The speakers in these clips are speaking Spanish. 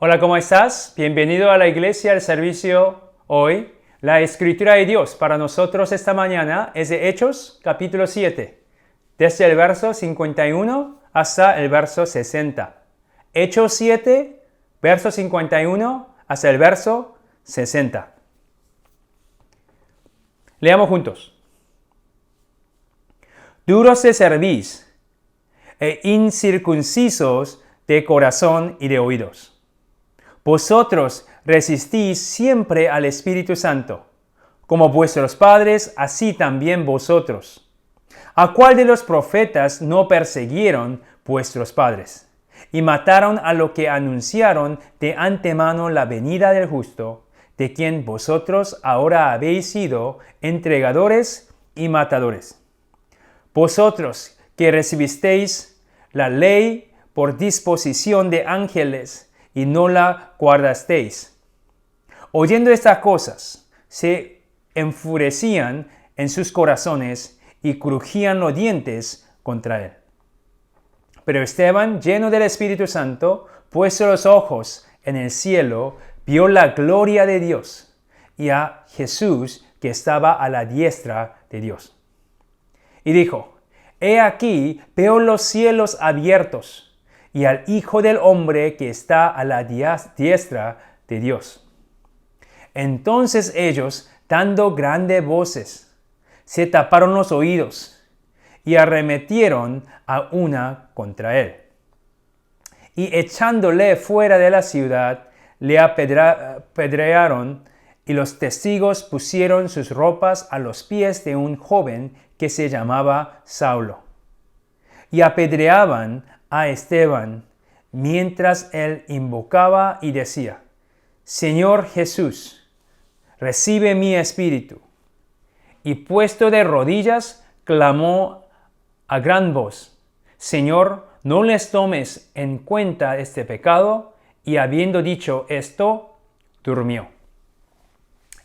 Hola, ¿cómo estás? Bienvenido a la iglesia, al servicio hoy. La escritura de Dios para nosotros esta mañana es de Hechos, capítulo 7, desde el verso 51 hasta el verso 60. Hechos 7, verso 51 hasta el verso 60. Leamos juntos. Duros de cerviz e incircuncisos de corazón y de oídos. Vosotros resistís siempre al Espíritu Santo, como vuestros padres, así también vosotros. ¿A cuál de los profetas no persiguieron vuestros padres? Y mataron a lo que anunciaron de antemano la venida del justo, de quien vosotros ahora habéis sido entregadores y matadores. Vosotros que recibisteis la ley por disposición de ángeles, y no la guardasteis. Oyendo estas cosas, se enfurecían en sus corazones y crujían los dientes contra él. Pero Esteban, lleno del Espíritu Santo, puesto los ojos en el cielo, vio la gloria de Dios y a Jesús que estaba a la diestra de Dios. Y dijo: He aquí, veo los cielos abiertos, y al Hijo del Hombre que está a la diestra de Dios. Entonces ellos, dando grandes voces, se taparon los oídos y arremetieron a una contra él. Y echándole fuera de la ciudad, le apedrearon, y los testigos pusieron sus ropas a los pies de un joven que se llamaba Saulo. Y apedreaban a Esteban, mientras él invocaba y decía: Señor Jesús, recibe mi espíritu. Y puesto de rodillas, clamó a gran voz: Señor, no les tomes en cuenta este pecado. Y habiendo dicho esto, durmió.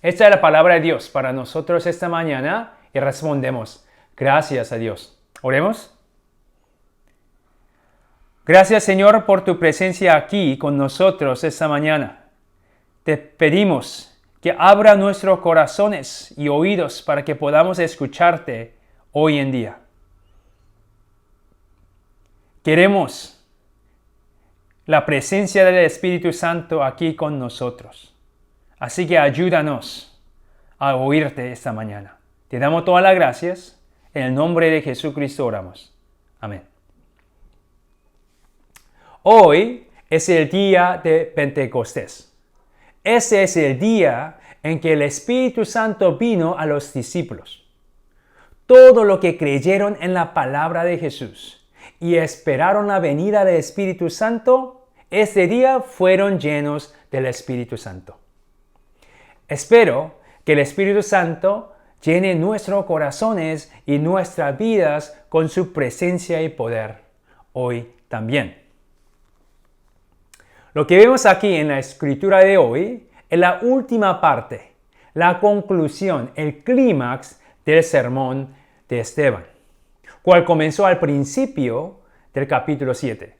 Esta es la palabra de Dios para nosotros esta mañana y respondemos: gracias a Dios. Oremos. Gracias, Señor, por tu presencia aquí con nosotros esta mañana. Te pedimos que abra nuestros corazones y oídos para que podamos escucharte hoy en día. Queremos la presencia del Espíritu Santo aquí con nosotros. Así que ayúdanos a oírte esta mañana. Te damos todas las gracias. En el nombre de Jesucristo oramos. Amén. Hoy es el día de Pentecostés. Ese es el día en que el Espíritu Santo vino a los discípulos. Todo lo que creyeron en la palabra de Jesús y esperaron la venida del Espíritu Santo, ese día fueron llenos del Espíritu Santo. Espero que el Espíritu Santo llene nuestros corazones y nuestras vidas con su presencia y poder hoy también. Lo que vemos aquí en la escritura de hoy es la última parte, la conclusión, el clímax del sermón de Esteban, cual comenzó al principio del capítulo 7.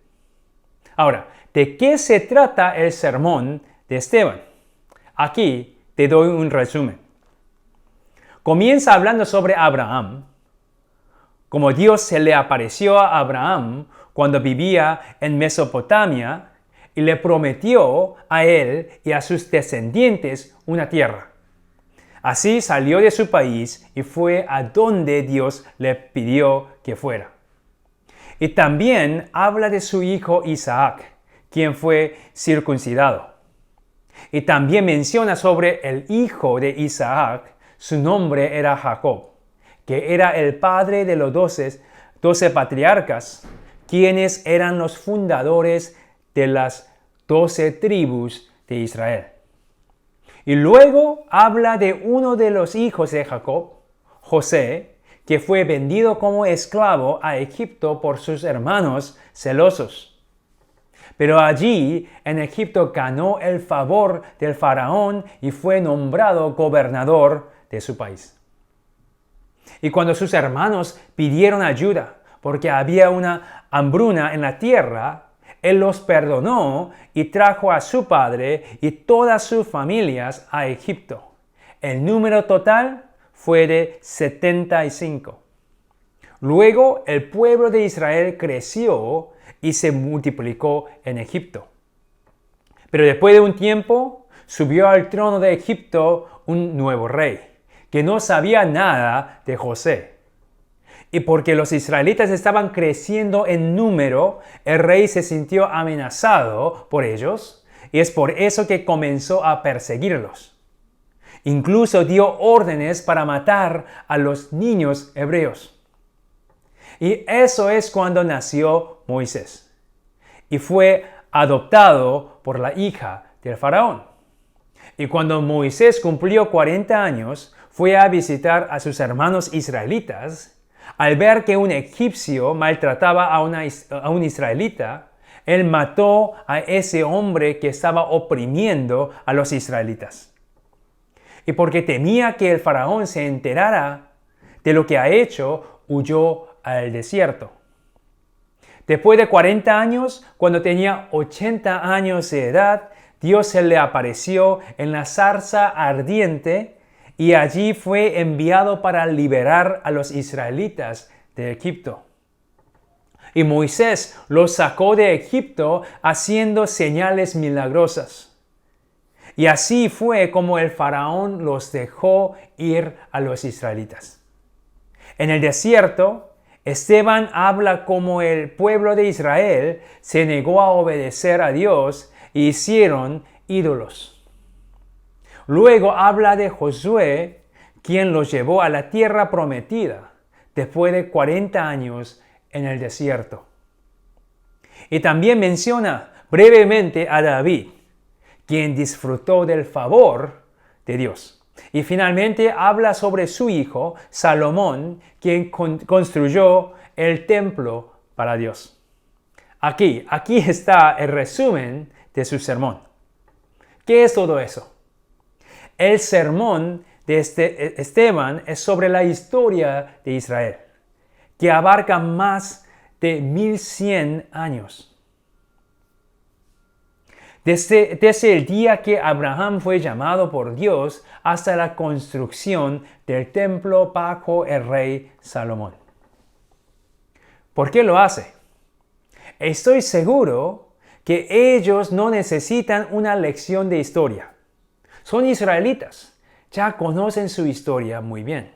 Ahora, ¿de qué se trata el sermón de Esteban? Aquí te doy un resumen. Comienza hablando sobre Abraham, como Dios se le apareció a Abraham cuando vivía en Mesopotamia y le prometió a él y a sus descendientes una tierra. Así salió de su país y fue a donde Dios le pidió que fuera. Y también habla de su hijo Isaac, quien fue circuncidado. Y también menciona sobre el hijo de Isaac, su nombre era Jacob, que era el padre de los 12 patriarcas, quienes eran los fundadores de las 12 tribus de Israel. Y luego habla de uno de los hijos de Jacob, José, que fue vendido como esclavo a Egipto por sus hermanos celosos. Pero allí en Egipto ganó el favor del faraón y fue nombrado gobernador de su país. Y cuando sus hermanos pidieron ayuda porque había una hambruna en la tierra, Él los perdonó y trajo a su padre y todas sus familias a Egipto. El número total fue de 75. Luego el pueblo de Israel creció y se multiplicó en Egipto. Pero después de un tiempo, subió al trono de Egipto un nuevo rey, que no sabía nada de José. Y porque los israelitas estaban creciendo en número, el rey se sintió amenazado por ellos, y es por eso que comenzó a perseguirlos. Incluso dio órdenes para matar a los niños hebreos. Y eso es cuando nació Moisés. Y fue adoptado por la hija del faraón. Y cuando Moisés cumplió 40 años, fue a visitar a sus hermanos israelitas. Al ver que un egipcio maltrataba a un israelita, él mató a ese hombre que estaba oprimiendo a los israelitas. Y porque temía que el faraón se enterara de lo que ha hecho, huyó al desierto. Después de 40 años, cuando tenía 80 años de edad, Dios se le apareció en la zarza ardiente y allí fue enviado para liberar a los israelitas de Egipto. Y Moisés los sacó de Egipto haciendo señales milagrosas. Y así fue como el faraón los dejó ir a los israelitas. En el desierto, Esteban habla como el pueblo de Israel se negó a obedecer a Dios e hicieron ídolos. Luego habla de Josué, quien los llevó a la tierra prometida después de 40 años en el desierto. Y también menciona brevemente a David, quien disfrutó del favor de Dios. Y finalmente habla sobre su hijo, Salomón, quien construyó el templo para Dios. Aquí está el resumen de su sermón. ¿Qué es todo eso? El sermón de Esteban es sobre la historia de Israel, que abarca más de 1100 años. Desde el día que Abraham fue llamado por Dios hasta la construcción del templo bajo el rey Salomón. ¿Por qué lo hace? Estoy seguro que ellos no necesitan una lección de historia. Son israelitas, ya conocen su historia muy bien.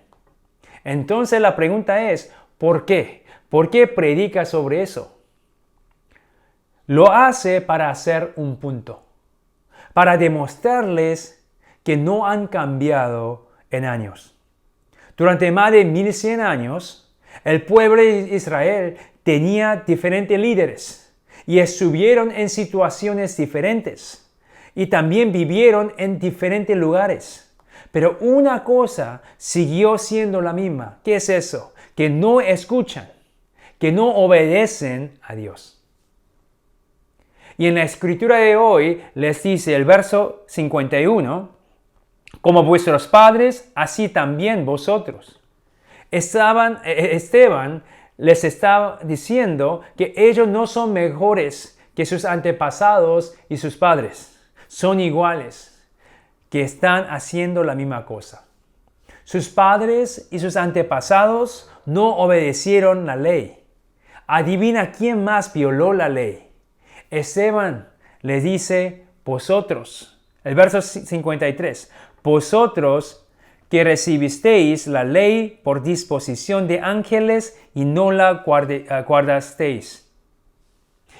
Entonces la pregunta es, ¿por qué? ¿Por qué predica sobre eso? Lo hace para hacer un punto, para demostrarles que no han cambiado en años. Durante más de 1100 años, el pueblo de Israel tenía diferentes líderes y estuvieron en situaciones diferentes y también vivieron en diferentes lugares. Pero una cosa siguió siendo la misma. ¿Qué es eso? Que no escuchan, que no obedecen a Dios. Y en la escritura de hoy les dice el verso 51, como vuestros padres, así también vosotros. Esteban les estaba diciendo que ellos no son mejores que sus antepasados y sus padres. Son iguales, que están haciendo la misma cosa. Sus padres y sus antepasados no obedecieron la ley. Adivina quién más violó la ley. Esteban le dice, vosotros, el verso 53, vosotros que recibisteis la ley por disposición de ángeles y no la guardasteis.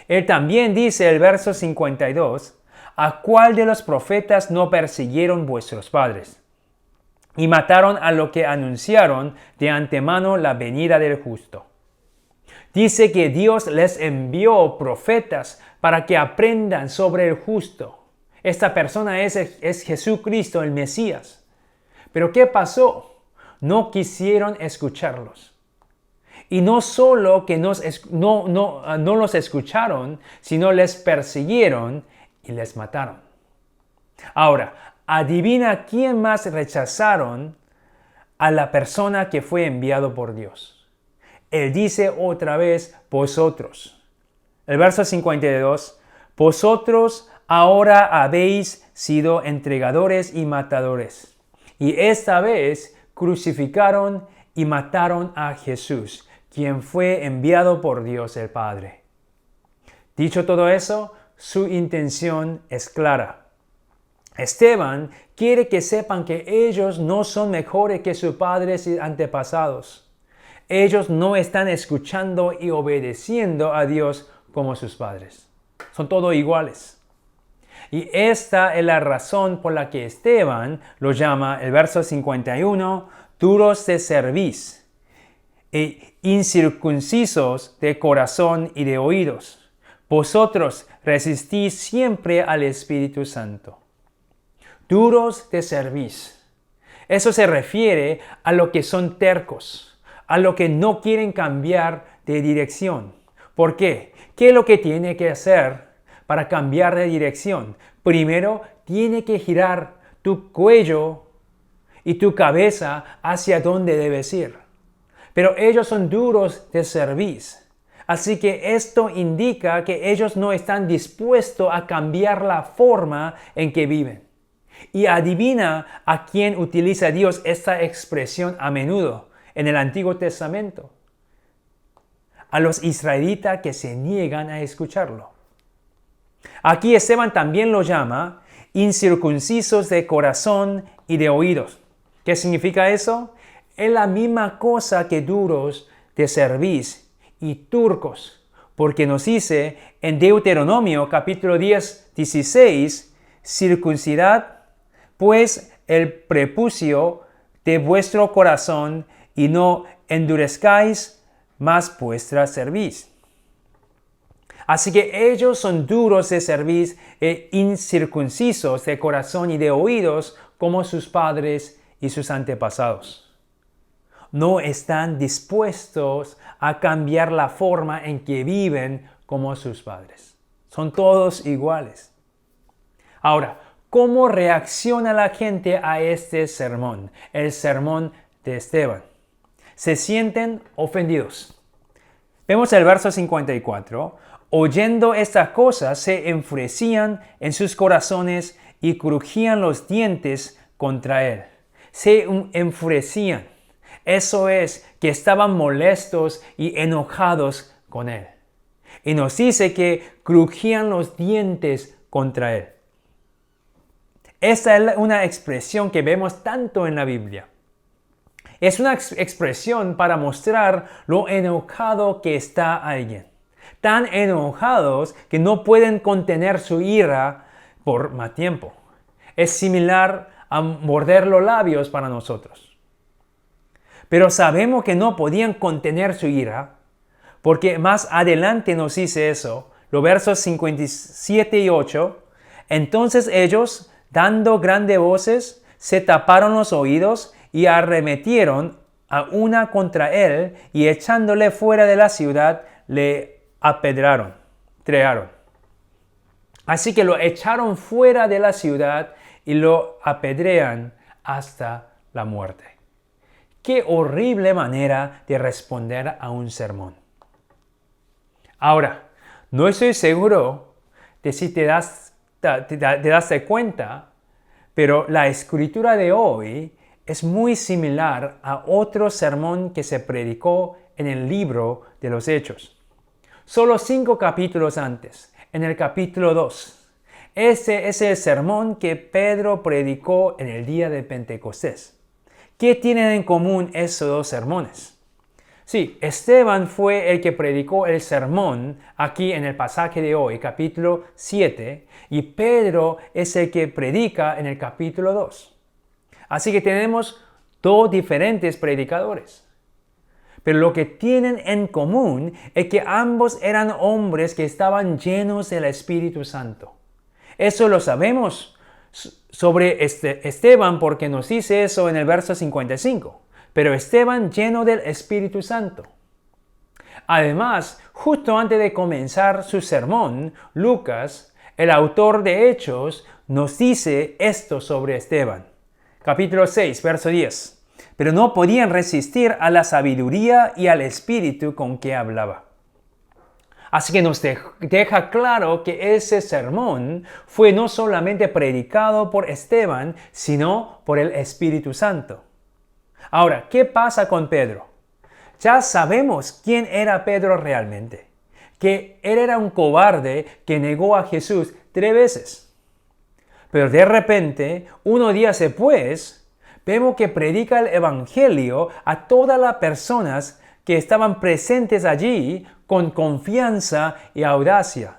Él también dice, el verso 52, ¿a cuál de los profetas no persiguieron vuestros padres? Y mataron a lo que anunciaron de antemano la venida del justo. Dice que Dios les envió profetas para que aprendan sobre el justo. Esta persona es Jesucristo, el Mesías. Pero ¿qué pasó? No quisieron escucharlos. Y no solo que no los escucharon, sino les persiguieron y les mataron. Ahora, adivina quién más rechazaron a la persona que fue enviado por Dios. Él dice otra vez, vosotros. El verso 52, vosotros ahora habéis sido entregadores y matadores, y esta vez crucificaron y mataron a Jesús, quien fue enviado por Dios el Padre. Dicho todo eso, su intención es clara. Esteban quiere que sepan que ellos no son mejores que sus padres y antepasados. Ellos no están escuchando y obedeciendo a Dios como sus padres. Son todos iguales. Y esta es la razón por la que Esteban lo llama, el verso 51, duros de cerviz e incircuncisos de corazón y de oídos. Vosotros resistís siempre al Espíritu Santo. Duros de cerviz. Eso se refiere a lo que son tercos, a lo que no quieren cambiar de dirección. ¿Por qué? ¿Qué es lo que tiene que hacer para cambiar de dirección? Primero, tiene que girar tu cuello y tu cabeza hacia donde debes ir. Pero ellos son duros de cerviz. Así que esto indica que ellos no están dispuestos a cambiar la forma en que viven. Y adivina a quién utiliza Dios esta expresión a menudo en el Antiguo Testamento. A los israelitas que se niegan a escucharlo. Aquí Esteban también lo llama incircuncisos de corazón y de oídos. ¿Qué significa eso? Es la misma cosa que duros de cerviz y turcos, porque nos dice en Deuteronomio capítulo 10, 16, circuncidad pues el prepucio de vuestro corazón y no endurezcáis más vuestra cerviz. Así que ellos son duros de cerviz e incircuncisos de corazón y de oídos como sus padres y sus antepasados. No están dispuestos a cambiar la forma en que viven como sus padres. Son todos iguales. Ahora, ¿cómo reacciona la gente a este sermón? El sermón de Esteban. Se sienten ofendidos. Vemos el verso 54. Oyendo estas cosas, se enfurecían en sus corazones y crujían los dientes contra él. Se enfurecían. Eso es, que estaban molestos y enojados con él. Y nos dice que crujían los dientes contra él. Esta es una expresión que vemos tanto en la Biblia. Es una expresión para mostrar lo enojado que está alguien. Tan enojados que no pueden contener su ira por más tiempo. Es similar a morder los labios para nosotros. Pero sabemos que no podían contener su ira, porque más adelante nos dice eso, los versos 57 y 8. Entonces ellos, dando grandes voces, se taparon los oídos y arremetieron a una contra él y echándole fuera de la ciudad le apedrearon. Así que lo echaron fuera de la ciudad y lo apedrean hasta la muerte. Qué horrible manera de responder a un sermón. Ahora, no estoy seguro de si te das cuenta, pero la escritura de hoy es muy similar a otro sermón que se predicó en el libro de los Hechos. Solo 5 capítulos antes, en el capítulo 2. Ese es el sermón que Pedro predicó en el día de Pentecostés. ¿Qué tienen en común esos dos sermones? Sí, Esteban fue el que predicó el sermón aquí en el pasaje de hoy, capítulo 7, y Pedro es el que predica en el capítulo 2. Así que tenemos dos diferentes predicadores. Pero lo que tienen en común es que ambos eran hombres que estaban llenos del Espíritu Santo. Eso lo sabemos sobre Esteban porque nos dice eso en el verso 55. Pero Esteban lleno del Espíritu Santo. Además, justo antes de comenzar su sermón, Lucas, el autor de Hechos, nos dice esto sobre Esteban. Capítulo 6, verso 10. Pero no podían resistir a la sabiduría y al espíritu con que hablaba. Así que nos deja claro que ese sermón fue no solamente predicado por Esteban, sino por el Espíritu Santo. Ahora, ¿qué pasa con Pedro? Ya sabemos quién era Pedro realmente, que él era un cobarde que negó a Jesús 3 veces. Pero de repente, unos días después, vemos que predica el Evangelio a todas las personas que estaban presentes allí con confianza y audacia.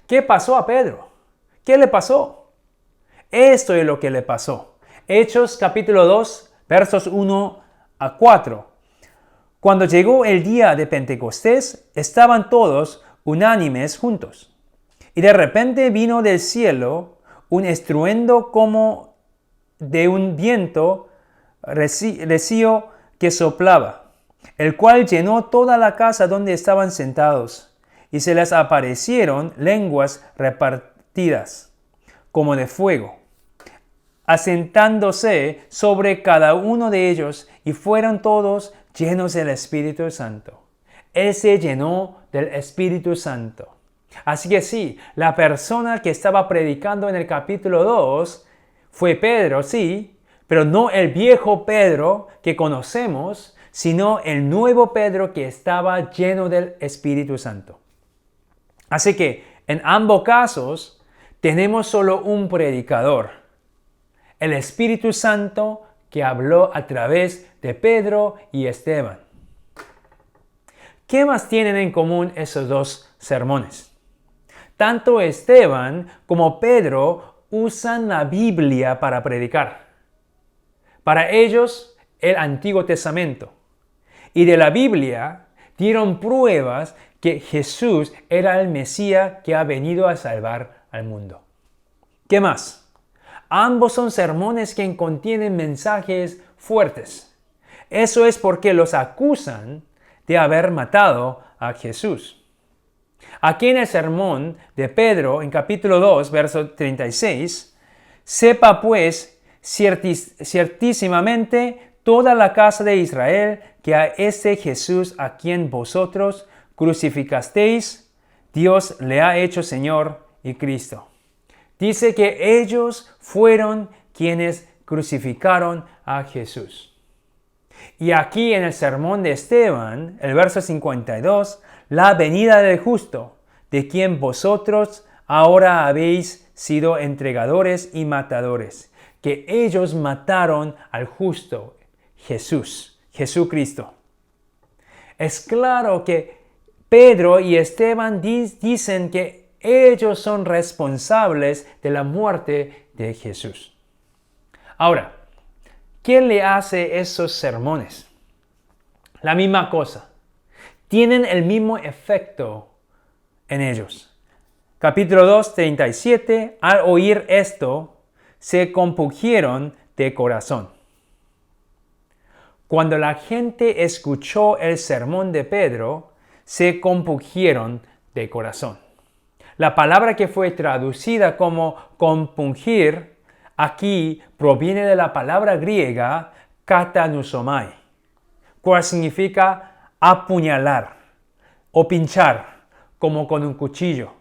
¿Qué pasó a Pedro? ¿Qué le pasó? Esto es lo que le pasó. Hechos capítulo 2, versos 1 a 4. Cuando llegó el día de Pentecostés, estaban todos unánimes juntos. Y de repente vino del cielo un estruendo como de un viento recio que soplaba, el cual llenó toda la casa donde estaban sentados, y se les aparecieron lenguas repartidas, como de fuego, asentándose sobre cada uno de ellos, y fueron todos llenos del Espíritu Santo. Él se llenó del Espíritu Santo. Así que sí, la persona que estaba predicando en el capítulo 2 fue Pedro, sí, pero no el viejo Pedro que conocemos, sino el nuevo Pedro que estaba lleno del Espíritu Santo. Así que en ambos casos tenemos solo un predicador, el Espíritu Santo que habló a través de Pedro y Esteban. ¿Qué más tienen en común esos dos sermones? Tanto Esteban como Pedro usan la Biblia para predicar. Para ellos, el Antiguo Testamento. Y de la Biblia dieron pruebas que Jesús era el Mesías que ha venido a salvar al mundo. ¿Qué más? Ambos son sermones que contienen mensajes fuertes. Eso es porque los acusan de haber matado a Jesús. Aquí en el sermón de Pedro, en capítulo 2, verso 36, sepa pues ciertísimamente toda la casa de Israel que a este Jesús a quien vosotros crucificasteis, Dios le ha hecho Señor y Cristo. Dice que ellos fueron quienes crucificaron a Jesús. Y aquí en el sermón de Esteban, el verso 52, la venida del justo, de quien vosotros ahora habéis sido entregadores y matadores, que ellos mataron al justo, Jesucristo. Es claro que Pedro y Esteban dicen que ellos son responsables de la muerte de Jesús. Ahora, ¿qué le hace esos sermones? La misma cosa. Tienen el mismo efecto en ellos. Capítulo 2, 37. Al oír esto, se compungieron de corazón. Cuando la gente escuchó el sermón de Pedro, se compungieron de corazón. La palabra que fue traducida como compungir aquí proviene de la palabra griega katanusomai, cual significa apuñalar o pinchar como con un cuchillo.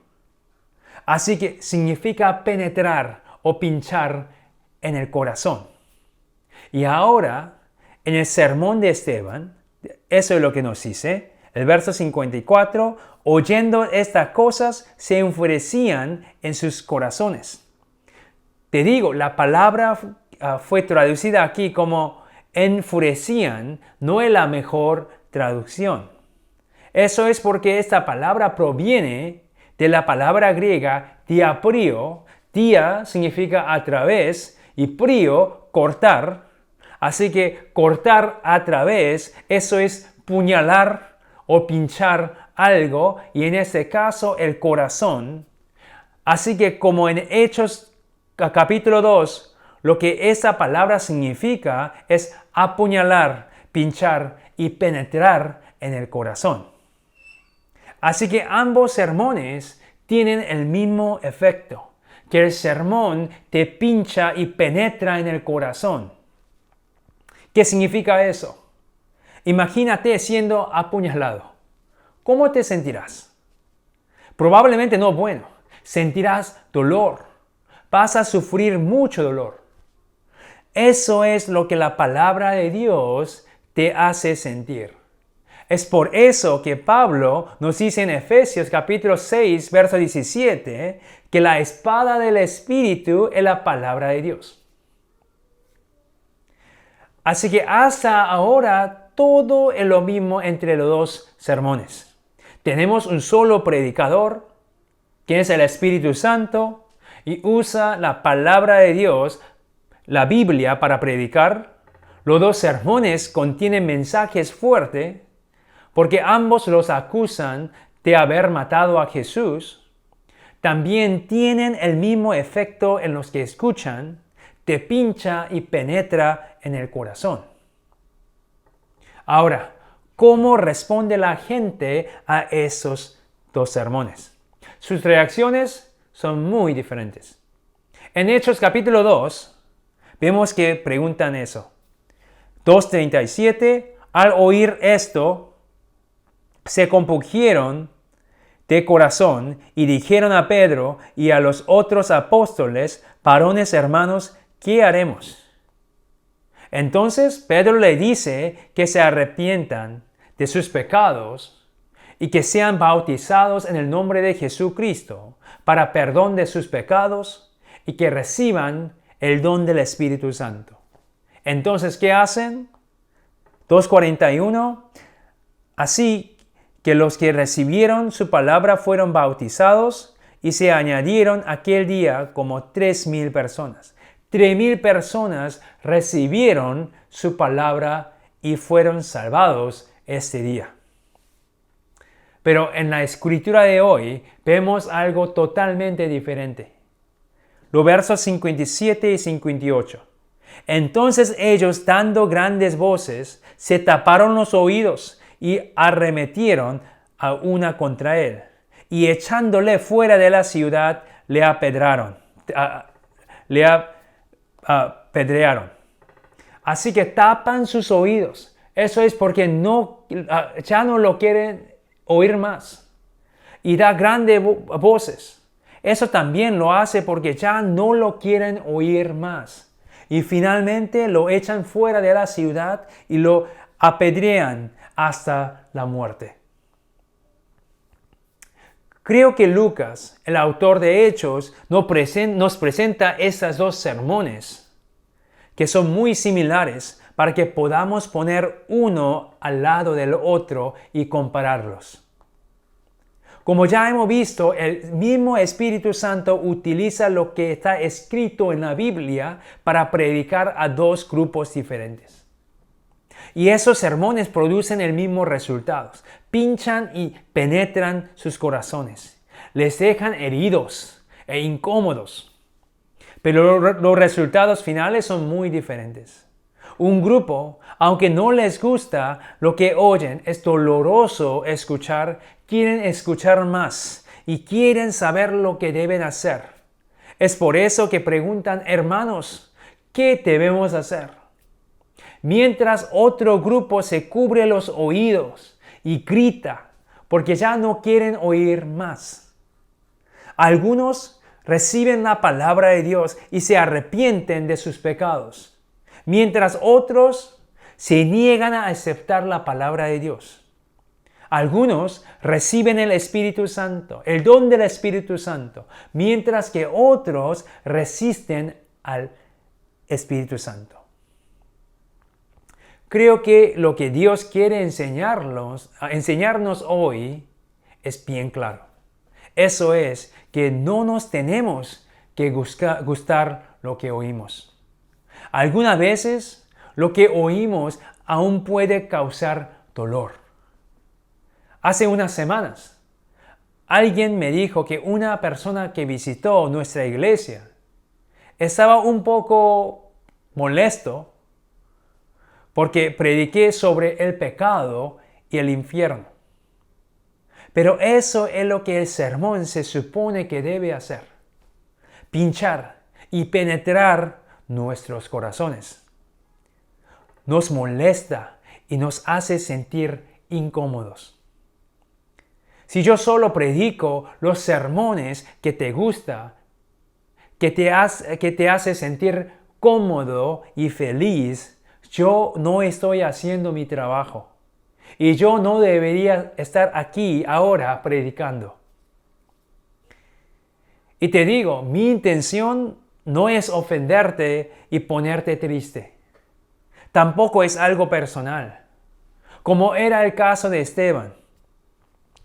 Así que significa penetrar o pinchar en el corazón. Y ahora, en el sermón de Esteban, eso es lo que nos dice, el verso 54, oyendo estas cosas, se enfurecían en sus corazones. Te digo, la palabra fue traducida aquí como enfurecían, no es la mejor traducción. Eso es porque esta palabra proviene de la palabra griega diaprio. Dia significa a través y prio, cortar. Así que cortar a través, eso es puñalar o pinchar algo, y en este caso el corazón. Así que como en Hechos capítulo 2, lo que esa palabra significa es apuñalar, pinchar y penetrar en el corazón. Así que ambos sermones tienen el mismo efecto, que el sermón te pincha y penetra en el corazón. ¿Qué significa eso? Imagínate siendo apuñalado. ¿Cómo te sentirás? Probablemente no bueno. Sentirás dolor. Vas a sufrir mucho dolor. Eso es lo que la palabra de Dios te hace sentir. Es por eso que Pablo nos dice en Efesios capítulo 6, verso 17, que la espada del Espíritu es la palabra de Dios. Así que hasta ahora todo es lo mismo entre los dos sermones. Tenemos un solo predicador, que es el Espíritu Santo, y usa la palabra de Dios, la Biblia, para predicar. Los dos sermones contienen mensajes fuertes, porque ambos los acusan de haber matado a Jesús. También tienen el mismo efecto en los que escuchan, te pincha y penetra en el corazón. Ahora, ¿cómo responde la gente a esos dos sermones? Sus reacciones son muy diferentes. En Hechos capítulo 2, vemos que preguntan eso. 2:37, al oír esto, se compungieron de corazón y dijeron a Pedro y a los otros apóstoles, varones hermanos, ¿qué haremos? Entonces Pedro le dice que se arrepientan de sus pecados y que sean bautizados en el nombre de Jesucristo para perdón de sus pecados y que reciban el don del Espíritu Santo. Entonces, ¿qué hacen? 2:41, así que los que recibieron su palabra fueron bautizados y se añadieron aquel día como 3,000 personas. 3,000 personas recibieron su palabra y fueron salvados este día. Pero en la escritura de hoy vemos algo totalmente diferente. Los versos 57 y 58. Entonces ellos, dando grandes voces, se taparon los oídos y arremetieron a una contra él. Y echándole fuera de la ciudad, le apedrearon. Así que tapan sus oídos. Eso es porque ya no lo quieren oír más. Y da grandes voces. Eso también lo hace porque ya no lo quieren oír más. Y finalmente lo echan fuera de la ciudad y lo apedrean hasta la muerte. Creo que Lucas, el autor de Hechos, nos presenta estos dos sermones que son muy similares para que podamos poner uno al lado del otro y compararlos. Como ya hemos visto, el mismo Espíritu Santo utiliza lo que está escrito en la Biblia para predicar a dos grupos diferentes. Y esos sermones producen el mismo resultado. Pinchan y penetran sus corazones. Les dejan heridos e incómodos. Pero los resultados finales son muy diferentes. Un grupo, aunque no les gusta lo que oyen, es doloroso escuchar, quieren escuchar más y quieren saber lo que deben hacer. Es por eso que preguntan, hermanos, ¿qué debemos hacer? Mientras otro grupo se cubre los oídos y grita porque ya no quieren oír más. Algunos reciben la palabra de Dios y se arrepienten de sus pecados, mientras otros se niegan a aceptar la palabra de Dios. Algunos reciben el Espíritu Santo, el don del Espíritu Santo, mientras que otros resisten al Espíritu Santo. Creo que lo que Dios quiere enseñarnos hoy es bien claro. Eso es que no nos tenemos que gustar lo que oímos. Algunas veces lo que oímos aún puede causar dolor. Hace unas semanas, alguien me dijo que una persona que visitó nuestra iglesia estaba un poco molesto porque prediqué sobre el pecado y el infierno. Pero eso es lo que el sermón se supone que debe hacer. Pinchar y penetrar nuestros corazones. Nos molesta y nos hace sentir incómodos. Si yo solo predico los sermones que te gusta, que te hace sentir cómodo y feliz, yo no estoy haciendo mi trabajo. Y yo no debería estar aquí ahora predicando. Y te digo, mi intención no es ofenderte y ponerte triste. Tampoco es algo personal, como era el caso de Esteban.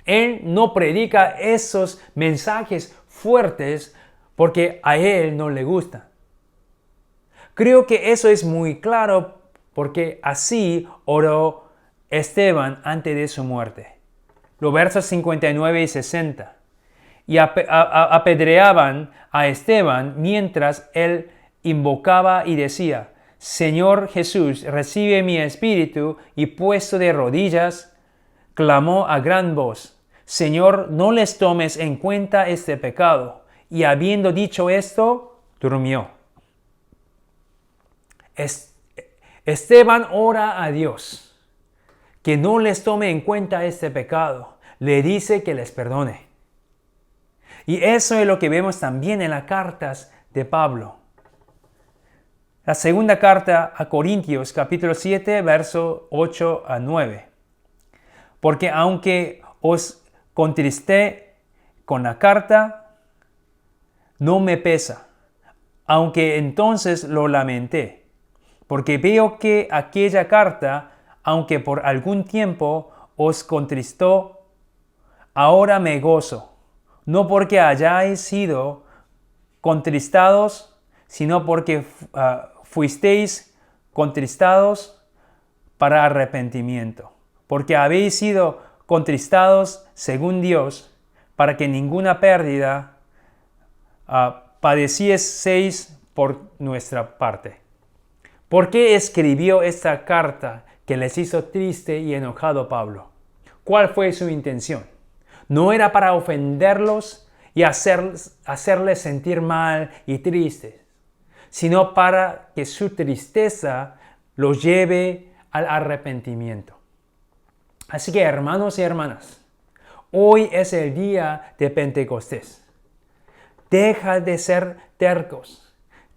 Él no predica esos mensajes fuertes porque a él no le gusta. Creo que eso es muy claro porque así oró Esteban antes de su muerte. Los versos 59 y 60. Y apedreaban a Esteban mientras él invocaba y decía: Señor Jesús, recibe mi espíritu, y puesto de rodillas, clamó a gran voz: Señor, no les tomes en cuenta este pecado. Y habiendo dicho esto, durmió. Esteban ora a Dios que no les tome en cuenta este pecado. Le dice que les perdone. Y eso es lo que vemos también en las cartas de Pablo. La segunda carta a Corintios, capítulo 7, verso 8 a 9. Porque aunque os contristé con la carta, no me pesa, aunque entonces lo lamenté, porque veo que aquella carta, aunque por algún tiempo os contristó, ahora me gozo, no porque hayáis sido contristados, sino porque fuisteis contristados para arrepentimiento, porque habéis sido contristados según Dios, para que ninguna pérdida padecieseis por nuestra parte. ¿Por qué escribió esta carta que les hizo triste y enojado Pablo? ¿Cuál fue su intención? No era para ofenderlos y hacerles sentir mal y tristes, sino para que su tristeza los lleve al arrepentimiento. Así que, hermanos y hermanas, hoy es el día de Pentecostés. Deja de ser tercos.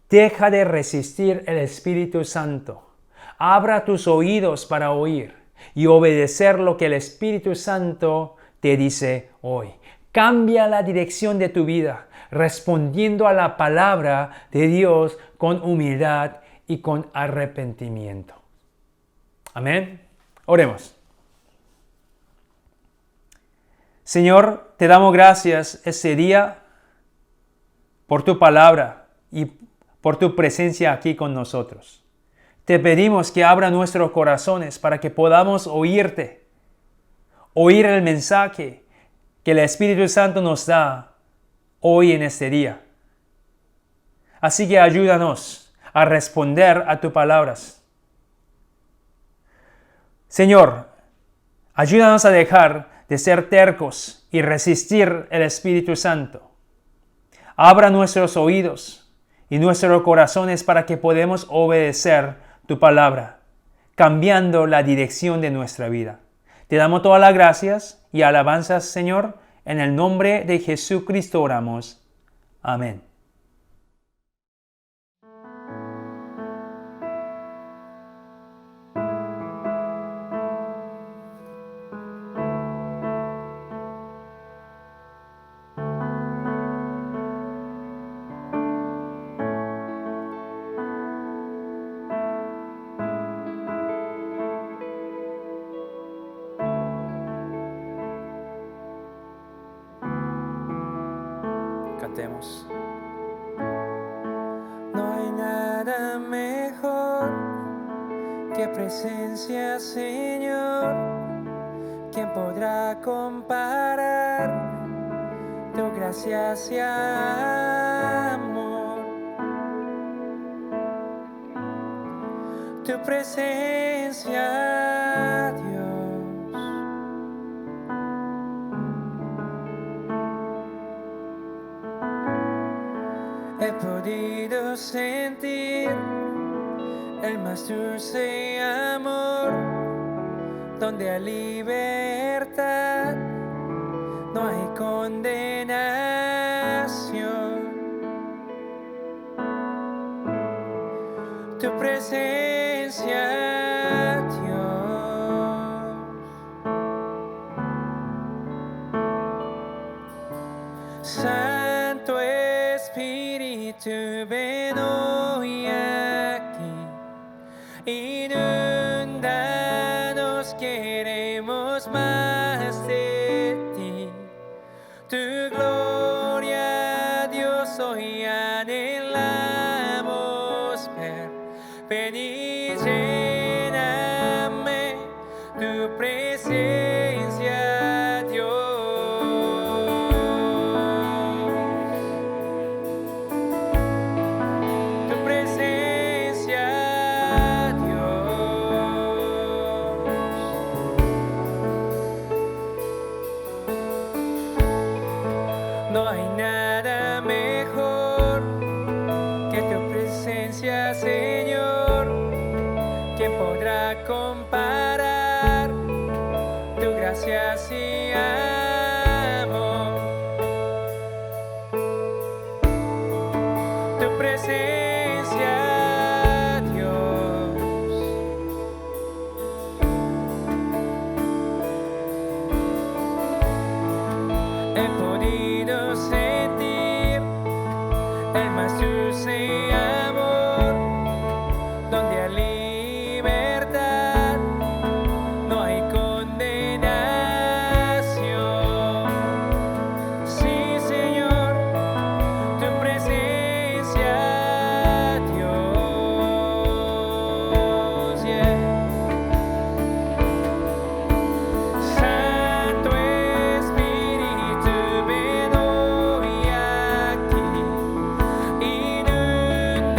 Deja de resistir el Espíritu Santo. Abra tus oídos para oír y obedecer lo que el Espíritu Santo te dice hoy. Cambia la dirección de tu vida, respondiendo a la palabra de Dios con humildad y con arrepentimiento. Amén. Oremos. Señor, te damos gracias este día por tu palabra y por tu presencia aquí con nosotros. Te pedimos que abra nuestros corazones para que podamos oírte, oír el mensaje que el Espíritu Santo nos da hoy en este día. Así que ayúdanos a responder a tus palabras. Señor, ayúdanos a dejar de ser tercos y resistir el Espíritu Santo. Abra nuestros oídos y nuestros corazones para que podamos obedecer tu palabra, cambiando la dirección de nuestra vida. Te damos todas las gracias y alabanzas, Señor. En el nombre de Jesucristo oramos. Amén. Cantemos. No hay nada mejor que presencia, Señor. ¿Quién podrá comparar tu gracia y amor? Tu presencia, Dios. He podido sentir el más dulce amor, donde hay libertad condenación. Tu presencia, Dios. Santo Espíritu, ven hoy aquí. Inúndanos, queremos más de ti. Tu gloria, Dios, hoy anhelamos ver. Ven y lléname tu presencia, Dios. Tu presencia, Dios. No hay nada mejor que tu presencia, Señor. ¿Quién podrá comparar tu gracia y amor? Tu presencia, Dios. He podido sentir el más dulce amor, donde hay libertad, no hay condenación. Sí, Señor, tu presencia, Dios, yeah. Santo Espíritu, ven hoy aquí. Inúndanos,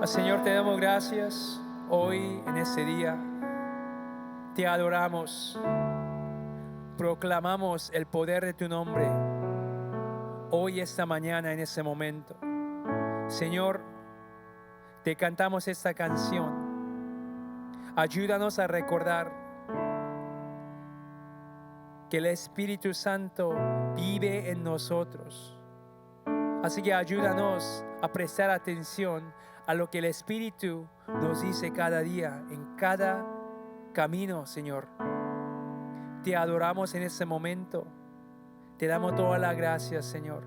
Señor, te damos gracias hoy en este día. Te adoramos. Proclamamos el poder de tu nombre hoy, esta mañana, en este momento. Señor, te cantamos esta canción. Ayúdanos a recordar que el Espíritu Santo vive en nosotros. Así que ayúdanos a prestar atención a lo que el Espíritu nos dice cada día, en cada camino, Señor. Te adoramos en este momento. Te damos toda la gracia, Señor.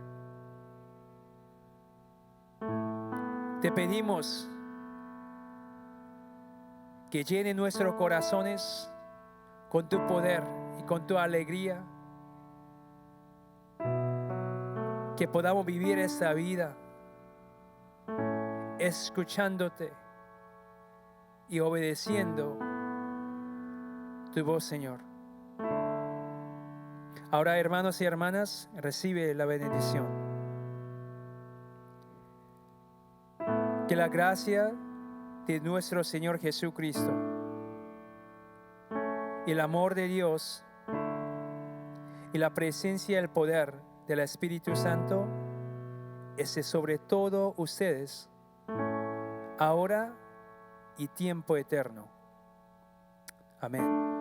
Te pedimos que llene nuestros corazones con tu poder y con tu alegría. Que podamos vivir esta vida escuchándote y obedeciendo tu voz, Señor. Ahora, hermanos y hermanas, recibe la bendición. Que la gracia de nuestro Señor Jesucristo y el amor de Dios y la presencia y el poder del Espíritu Santo esté sobre todo ustedes, ahora y tiempo eterno. Amén.